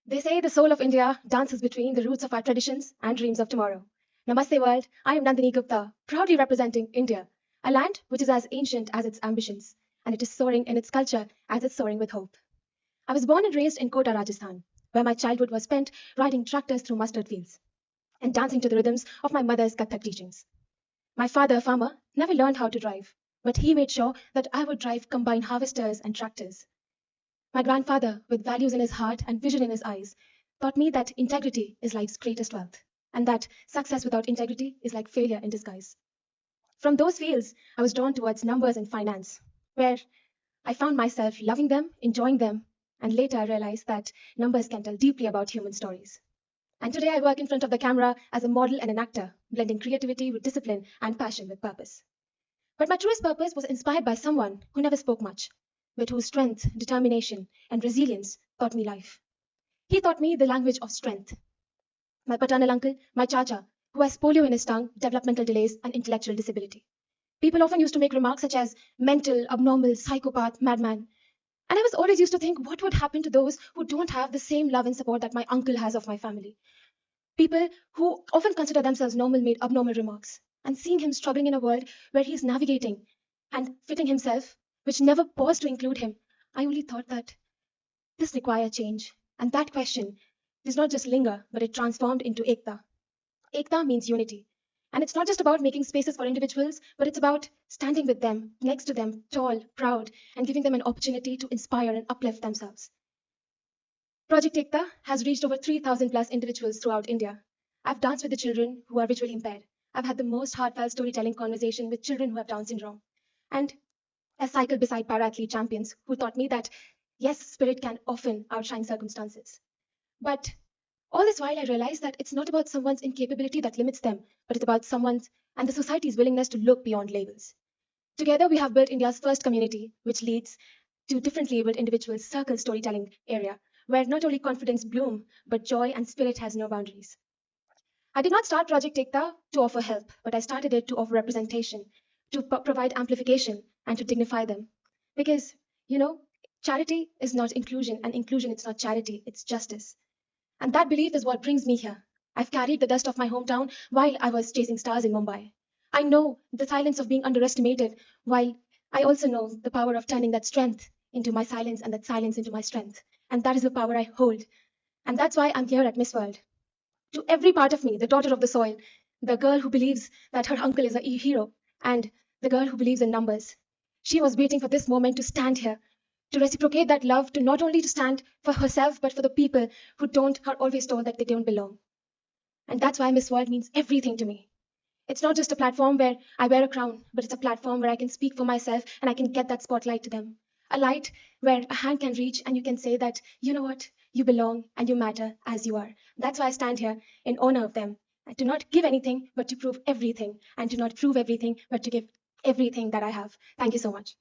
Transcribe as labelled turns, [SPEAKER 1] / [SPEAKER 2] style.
[SPEAKER 1] They say the soul of India dances between the roots of our traditions and dreams of tomorrow. Namaste world, I am Nandini Gupta, proudly representing India, a land which is as ancient as its ambitions, and it is soaring in its culture as it's soaring with hope. I was born and raised in Kota, Rajasthan, where my childhood was spent riding tractors through mustard fields and dancing to the rhythms of my mother's Kathak teachings. My father, a farmer, never learned how to drive, but he made sure that I would drive combined harvesters and tractors. My grandfather, with values in his heart and vision in his eyes, taught me that integrity is life's greatest wealth, and that success without integrity is like failure in disguise. From those fields, I was drawn towards numbers and finance, where I found myself loving them, enjoying them, and later I realized that numbers can tell deeply about human stories. And today I work in front of the camera as a model and an actor, blending creativity with discipline and passion with purpose. But my truest purpose was inspired by someone who never spoke much, but whose strength, determination, and resilience taught me life. He taught me the language of strength. My paternal uncle, my chacha, who has polio in his tongue, developmental delays, and intellectual disability. People often used to make remarks such as mental, abnormal, psychopath, madman. And I was always used to think, what would happen to those who don't have the same love and support that my uncle has of my family? People who often consider themselves normal made abnormal remarks. And seeing him struggling in a world where he's navigating and fitting himself, which never paused to include him, I only thought that this requires change. And that question does not just linger, but it transformed into Ekta. Ekta means unity. And it's not just about making spaces for individuals, but it's about standing with them, next to them, tall, proud, and giving them an opportunity to inspire and uplift themselves. Project Ekta has reached over 3,000 plus individuals throughout India. I've danced with the children who are visually impaired. I've had the most heartfelt storytelling conversation with children who have Down syndrome. And I cycled beside para-athlete champions who taught me that, yes, spirit can often outshine circumstances. But all this while, I realized that it's not about someone's incapability that limits them, but it's about someone's and the society's willingness to look beyond labels. Together, we have built India's first community, which leads to differently abled individuals' circle storytelling area, where not only confidence bloom, but joy and spirit has no boundaries. I did not start Project Ekta to offer help, but I started it to offer representation, to provide amplification, and to dignify them. Because, you know, charity is not inclusion, and inclusion is not charity, it's justice. And that belief is what brings me here. I've carried the dust of my hometown while I was chasing stars in Mumbai. I know the silence of being underestimated, while I also know the power of turning that strength into my silence and that silence into my strength. And that is the power I hold. And that's why I'm here at Miss World. To every part of me, the daughter of the soil, the girl who believes that her uncle is a hero, and the girl who believes in numbers. She was waiting for this moment to stand here, to reciprocate that love, to not only to stand for herself, but for the people who don't are always told that they don't belong. And that's why Miss World means everything to me. It's not just a platform where I wear a crown, but it's a platform where I can speak for myself and I can get that spotlight to them. A light where a hand can reach and you can say that, you know what, you belong and you matter as you are. That's why I stand here in honor of them. And to not give anything, but to prove everything. And to not prove everything, but to give everything that I have. Thank you so much.